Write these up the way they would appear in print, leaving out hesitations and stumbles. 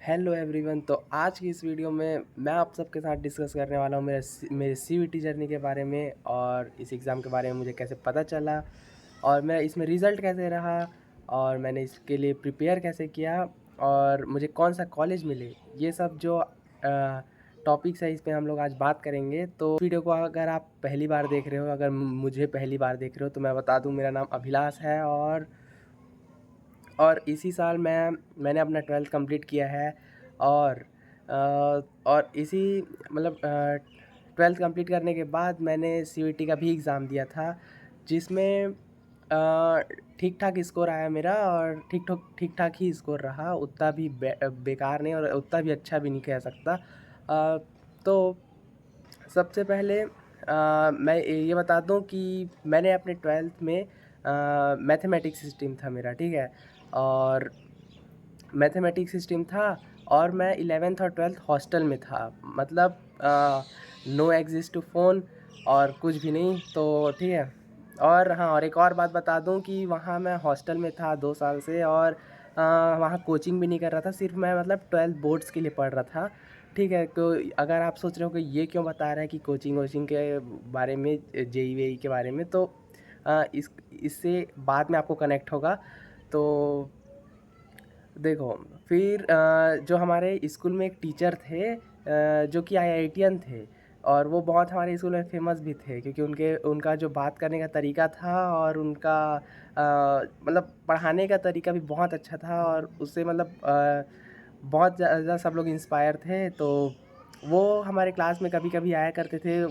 Hello everyone. तो आज की इस वीडियो में मैं आप सबके साथ डिस्कस करने वाला हूँ मेरे सीयूईटी जर्नी के बारे में और इस एग्ज़ाम के बारे में मुझे कैसे पता चला और मेरा इसमें रिज़ल्ट कैसे रहा और मैंने इसके लिए प्रिपेयर कैसे किया और मुझे कौन सा कॉलेज मिले। ये सब जो टॉपिक्स है इस पे हम लोग आज बात करेंगे। तो वीडियो को अगर आप पहली बार देख रहे हो, अगर मुझे पहली बार देख रहे हो, तो मैं बता दूँ मेरा नाम अभिलाष है और इसी साल मैंने अपना 12th कंप्लीट किया है और और इसी मतलब 12th कंप्लीट करने के बाद मैंने सीयूईटी का भी एग्ज़ाम दिया था, जिसमें ठीक ठाक स्कोर आया मेरा और ठीक ठाक ही स्कोर रहा। उतना भी बेकार नहीं और उतना भी अच्छा भी नहीं कह सकता। तो सबसे पहले मैं ये बता दूं कि मैंने अपने 12th में मैथमेटिक्स स्ट्रीम था मेरा, ठीक है। और मैथमेटिक्स स्ट्रीम था और मैं 11th और 12th हॉस्टल में था, मतलब नो एक्सिस टू फ़ोन और कुछ भी नहीं, तो ठीक है। और हाँ, और एक और बात बता दूं कि वहाँ मैं हॉस्टल में था 2 साल से और वहाँ कोचिंग भी नहीं कर रहा था, सिर्फ मैं मतलब 12th बोर्ड्स के लिए पढ़ रहा था, ठीक है। तो अगर आप सोच रहे हो कि ये क्यों बता रहा है कि कोचिंग वोचिंग के बारे में, जेई वेई के बारे में, तो इससे बाद में आपको कनेक्ट होगा। तो देखो, फिर जो हमारे स्कूल में एक टीचर थे जो कि आईआईटीएन थे और वो बहुत हमारे स्कूल में फेमस भी थे, क्योंकि उनका जो बात करने का तरीका था और उनका मतलब पढ़ाने का तरीका भी बहुत अच्छा था और उससे मतलब बहुत ज़्यादा सब लोग इंस्पायर थे। तो वो हमारे क्लास में कभी कभी आया करते थे।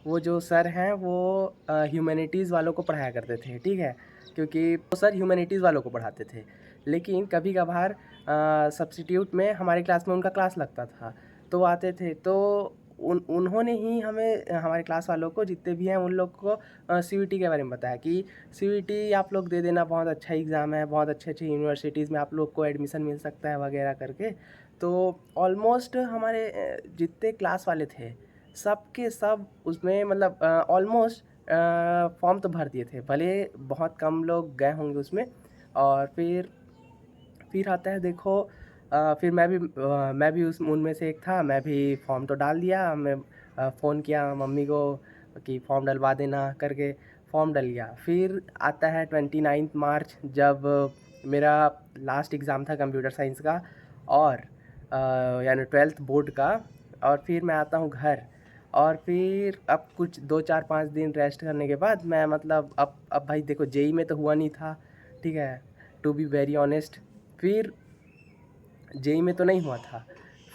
वो जो सर हैं वो ह्यूमैनिटीज़ वालों को पढ़ाया करते थे, ठीक है, क्योंकि वो सर ह्यूमैनिटीज़ वालों को पढ़ाते थे। लेकिन कभी कभार सब्स्टिट्यूट में हमारी क्लास में उनका क्लास लगता था, तो वो आते थे। तो उन्होंने ही हमें, हमारे क्लास वालों को जितने भी हैं उन लोग को सीयूईटी के बारे में बताया कि सीयूईटी आप लोग दे देना, बहुत अच्छा एग्ज़ाम है, बहुत अच्छे अच्छे यूनिवर्सिटीज़ में आप लोग को एडमिशन मिल सकता है वगैरह करके। तो ऑलमोस्ट हमारे जितने क्लास वाले थे सब के सब उसमें मतलब ऑलमोस्ट फॉर्म तो भर दिए थे, भले बहुत कम लोग गए होंगे उसमें। और फिर आता है, देखो, फिर मैं भी उस उनमें से एक था। मैं भी फॉर्म तो डाल दिया। मैं फ़ोन किया मम्मी को कि फॉर्म डलवा देना करके, फॉर्म डल गया। फिर आता है 29 मार्च, जब मेरा लास्ट एग्ज़ाम था कंप्यूटर साइंस का और यानी 12th बोर्ड का। और फिर मैं आता हूँ घर और फिर अब कुछ 2 4 5 दिन रेस्ट करने के बाद मैं मतलब अब भाई देखो, जेई में तो हुआ नहीं था, ठीक है, टू बी वेरी ऑनेस्ट। फिर जेई में तो नहीं हुआ था।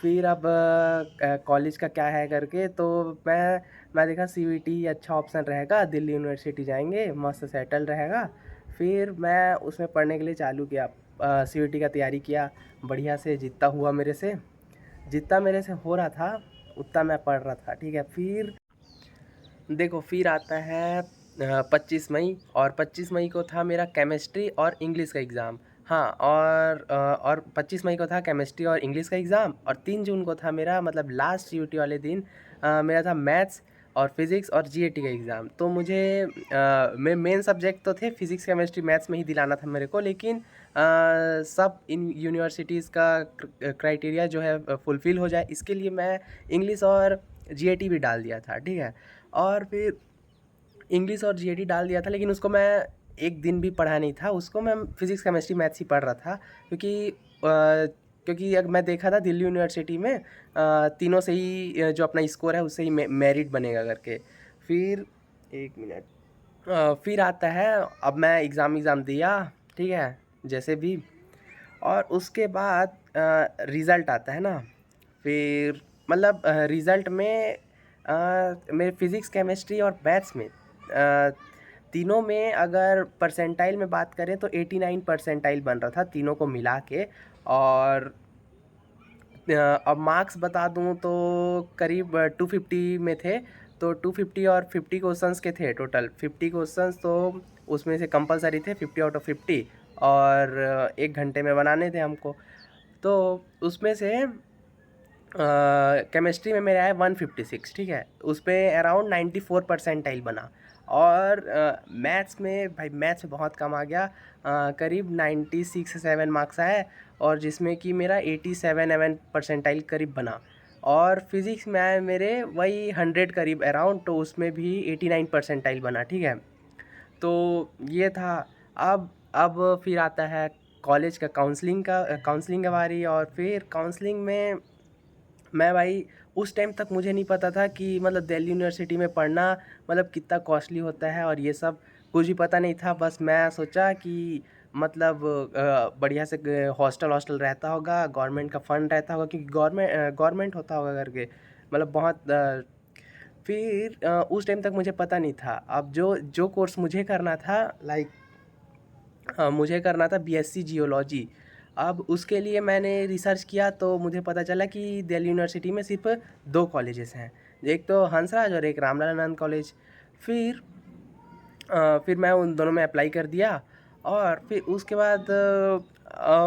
फिर अब कॉलेज का क्या है करके, तो मैं देखा सीयूईटी अच्छा ऑप्शन रहेगा, दिल्ली यूनिवर्सिटी जाएंगे, मस्त सेटल रहेगा। फिर मैं उसमें पढ़ने के लिए चालू किया, सीयूईटी का तैयारी किया बढ़िया से। जितना मेरे से हो रहा था उतना मैं पढ़ रहा था, ठीक है। फिर देखो, फिर आता है 25 मई, और 25 मई को था मेरा केमिस्ट्री और इंग्लिश का एग्ज़ाम। हाँ, और 25 मई को था केमिस्ट्री और इंग्लिश का एग्ज़ाम और 3 जून को था मेरा मतलब लास्ट सीयूईटी वाले दिन मेरा था मैथ्स और फिज़िक्स और जीएटी का एग्ज़ाम। तो मुझे मेन सब्जेक्ट तो थे फिज़िक्स केमिस्ट्री मैथ्स में ही दिलाना था मेरे को, लेकिन सब इन यूनिवर्सिटीज़ का क्राइटेरिया जो है फुलफ़िल हो जाए, इसके लिए मैं इंग्लिश और जीएटी भी डाल दिया था, ठीक है। और फिर इंग्लिश और जीएडी डाल दिया था, लेकिन उसको मैं एक दिन भी पढ़ा नहीं था। उसको मैं फिज़िक्स केमिस्ट्री मैथ्स ही पढ़ रहा था, क्योंकि अगर मैं देखा था दिल्ली यूनिवर्सिटी में तीनों से ही जो अपना स्कोर है उससे ही मेरिट बनेगा करके। फिर एक मिनट, फिर आता है, अब मैं एग्ज़ाम दिया, ठीक है, जैसे भी। और उसके बाद रिज़ल्ट आता है ना। फिर मतलब रिज़ल्ट में मेरे फिज़िक्स केमिस्ट्री और मैथ्स में तीनों में अगर परसेंटाइल में बात करें तो 89 परसेंटाइल बन रहा था तीनों को मिला के। और अब मार्क्स बता दूं तो करीब 250 में थे। तो 250 और 50 क्वेश्चंस के थे, टोटल 50 क्वेश्चंस, तो उसमें से कंपलसरी थे 50 आउट ऑफ 50 और 1 घंटे में बनाने थे हमको। तो उसमें से केमिस्ट्री में मेरे आए 156, ठीक है, उस पर अराउंड 94 परसेंटाइल बना। और मैथ्स में भाई मैथ्स में बहुत कम आ गया, करीब 96-7 मार्क्स आए, और जिसमें कि मेरा 87 परसेंटाइल करीब बना। और फिज़िक्स में आए मेरे वही 100 करीब अराउंड, तो उसमें भी 89 परसेंटाइल बना, ठीक है। तो ये था। अब फिर आता है कॉलेज का काउंसलिंग का बारी। और फिर काउंसलिंग में मैं भाई उस टाइम तक मुझे नहीं पता था कि मतलब दिल्ली यूनिवर्सिटी में पढ़ना मतलब कितना कॉस्टली होता है, और ये सब कुछ भी पता नहीं था। बस मैं सोचा कि मतलब बढ़िया से हॉस्टल हॉस्टल रहता होगा, गवर्नमेंट का फ़ंड रहता होगा, क्योंकि गवर्नमेंट होता होगा करके, मतलब बहुत फिर उस टाइम तक मुझे पता नहीं था। अब जो जो कोर्स मुझे करना था, लाइक मुझे करना था बीएससी जियोलॉजी। अब उसके लिए मैंने रिसर्च किया तो मुझे पता चला कि दिल्ली यूनिवर्सिटी में सिर्फ 2 कॉलेजेस हैं, एक तो हंसराज और एक रामलाल आनंद कॉलेज। फिर फिर मैं उन दोनों में अप्लाई कर दिया। और फिर उसके बाद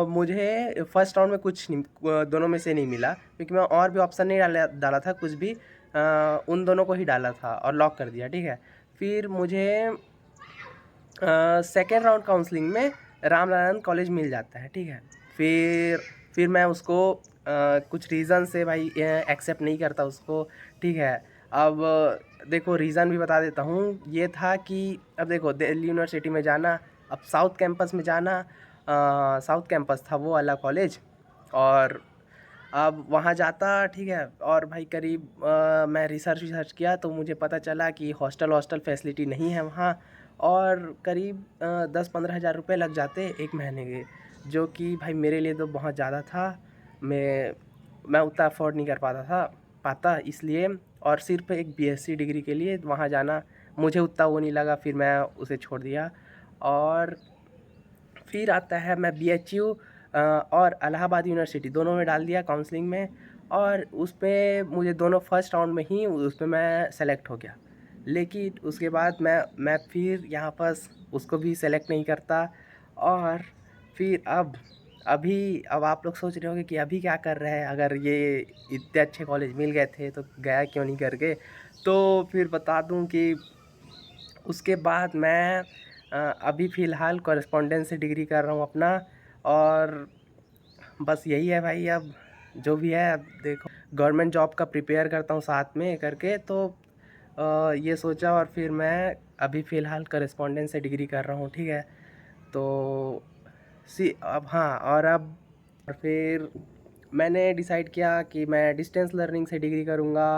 मुझे फर्स्ट राउंड में कुछ नहीं, दोनों में से नहीं मिला, क्योंकि मैं और भी ऑप्शन नहीं डाला डाला था कुछ भी, उन दोनों को ही डाला था और लॉक कर दिया, ठीक है। फिर मुझे सेकेंड राउंड काउंसलिंग में रामनारायण कॉलेज मिल जाता है, ठीक है। फिर मैं उसको कुछ रीज़न से भाई एक्सेप्ट नहीं करता उसको, ठीक है। अब देखो रीज़न भी बता देता हूँ। ये था कि अब देखो दिल्ली यूनिवर्सिटी में जाना, अब साउथ कैंपस में जाना, साउथ कैंपस था वो वाला कॉलेज। और अब वहाँ जाता, ठीक है। और भाई करीब मैं रिसर्च विसर्च किया तो मुझे पता चला कि हॉस्टल हॉस्टल फैसिलिटी नहीं है वहाँ, और करीब 10-15 हज़ार रुपये लग जाते एक महीने के, जो कि भाई मेरे लिए तो बहुत ज़्यादा था। मैं उतना अफोर्ड नहीं कर पाता इसलिए। और सिर्फ एक बीएससी डिग्री के लिए वहाँ जाना मुझे उतना वो नहीं लगा, फिर मैं उसे छोड़ दिया। और फिर आता है मैं बीएचयू और इलाहाबाद यूनिवर्सिटी दोनों में डाल दिया काउंसलिंग में, और उसमें मुझे दोनों फर्स्ट राउंड में ही उसमें मैं सेलेक्ट हो गया। लेकिन उसके बाद मैं फिर यहाँ पर उसको भी सेलेक्ट नहीं करता। और फिर अब आप लोग सोच रहे होंगे कि अभी क्या कर रहे हैं, अगर ये इतने अच्छे कॉलेज मिल गए थे तो गया क्यों नहीं करके। तो फिर बता दूं कि उसके बाद मैं अभी फ़िलहाल कॉरेस्पॉन्डेंस से डिग्री कर रहा हूँ अपना। और बस यही है भाई। अब जो भी है, अब देखो गवर्नमेंट जॉब का प्रिपेयर करता हूँ साथ में करके, तो ये सोचा, और फिर मैं अभी फ़िलहाल कॉरेस्पॉन्डेंस से डिग्री कर रहा हूँ, ठीक है। तो अब हाँ, और फिर मैंने डिसाइड किया कि मैं डिस्टेंस लर्निंग से डिग्री करूँगा।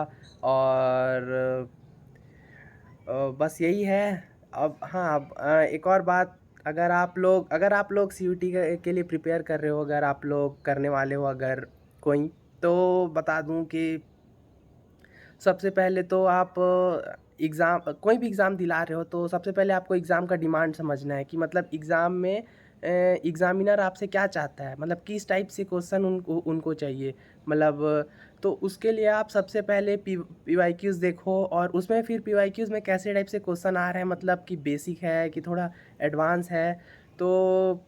और बस यही है। अब हाँ, अब एक और बात, अगर आप लोग सीयूटी के लिए प्रिपेयर कर रहे हो, अगर आप लोग करने वाले हो अगर कोई, तो बता दूं कि सबसे पहले तो आप एग्ज़ाम कोई भी एग्ज़ाम दिला रहे हो तो सबसे पहले आपको एग्ज़ाम का डिमांड समझना है कि मतलब एग्ज़ाम में एग्ज़ामिनर आपसे क्या चाहता है, मतलब किस टाइप से क्वेश्चन उनको उनको चाहिए, मतलब तो उसके लिए आप सबसे पहले पीवाईक्यूज़ देखो, और उसमें फिर पीवाईक्यूज़ में कैसे टाइप से क्वेश्चन आ रहे हैं, मतलब कि बेसिक है कि थोड़ा एडवांस है। तो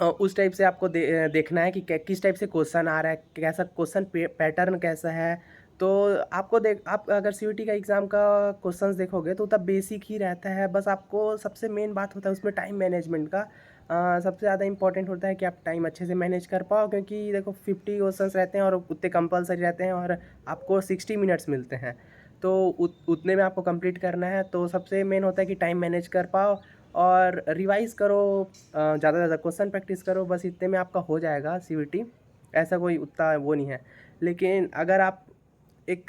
उस टाइप से आपको देखना है कि किस टाइप से क्वेश्चन आ रहा है, कैसा क्वेश्चन पैटर्न कैसा है। तो आप अगर सीयूटी का एग्ज़ाम का क्वेश्चंस देखोगे तो तब बेसिक ही रहता है। बस आपको सबसे मेन बात होता है उसमें टाइम मैनेजमेंट का। सबसे ज़्यादा इंपॉर्टेंट होता है कि आप टाइम अच्छे से मैनेज कर पाओ, क्योंकि देखो 50 क्वेश्चंस रहते हैं और उतने कंपलसरी रहते हैं, और आपको 60 मिनट्स मिलते हैं, तो उतने में आपको कंप्लीट करना है। तो सबसे मेन होता है कि टाइम मैनेज कर पाओ और रिवाइज़ करो, ज़्यादा से ज़्यादा क्वेश्चन प्रैक्टिस करो, बस इतने में आपका हो जाएगा सीयूटी। ऐसा कोई उतना वो नहीं है। लेकिन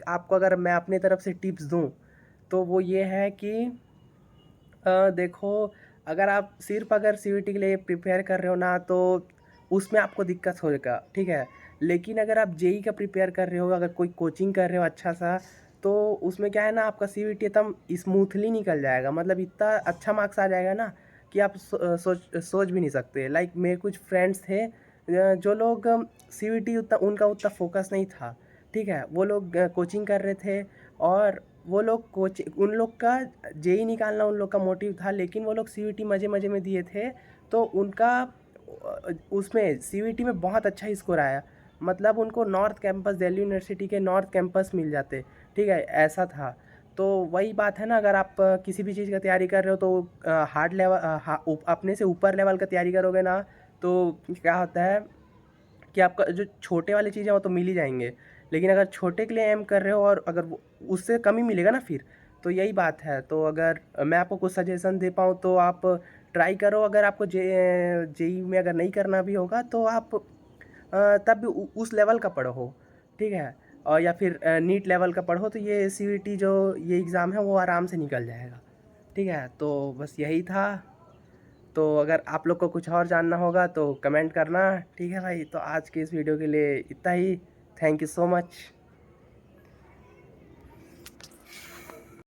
आपको अगर मैं अपनी तरफ से टिप्स दूँ, तो वो ये है कि देखो, अगर सीयूटी के लिए प्रिपेयर कर रहे हो ना, तो उसमें आपको दिक्कत होएगा, ठीक है। लेकिन अगर आप जेई का प्रिपेयर कर रहे हो, अगर कोई कोचिंग कर रहे हो अच्छा सा, तो उसमें क्या है ना, आपका सीयूटी एकदम स्मूथली निकल जाएगा, मतलब इतना अच्छा मार्क्स आ जाएगा ना कि आप सोच भी नहीं सकते। लाइक मेरे कुछ फ्रेंड्स थे जो लोग सीयूटी उनका उतना फोकस नहीं था, ठीक है। वो लोग कोचिंग कर रहे थे, और वो लोग उन लोग का जेई निकालना उन लोग का मोटिव था, लेकिन वो लोग सीयूटी मज़े मज़े में दिए थे, तो उनका उसमें सीयूटी में बहुत अच्छा स्कोर आया, मतलब उनको नॉर्थ कैंपस, दिल्ली यूनिवर्सिटी के नॉर्थ कैंपस मिल जाते, ठीक है, ऐसा था। तो वही बात है ना, अगर आप किसी भी चीज़ का तैयारी कर रहे हो तो हार्ड लेवल अपने से ऊपर लेवल का तैयारी करोगे ना, तो क्या होता है कि आपका जो छोटे वाली चीज़ें वो तो मिल ही जाएंगे, लेकिन अगर छोटे के लिए एम कर रहे हो और अगर वो उससे कम ही मिलेगा ना फिर, तो यही बात है। तो अगर मैं आपको कुछ सजेशन दे पाऊँ तो आप ट्राई करो। अगर आपको जेई में अगर नहीं करना भी होगा तो आप तब भी उस लेवल का पढ़ो, ठीक है। और या फिर नीट लेवल का पढ़ो तो ये सीयूईटी जो ये एग्ज़ाम है वो आराम से निकल जाएगा, ठीक है। तो बस यही था। तो अगर आप लोग को कुछ और जानना होगा तो कमेंट करना, ठीक है भाई। तो आज के इस वीडियो के लिए इतना ही। Thank you so much.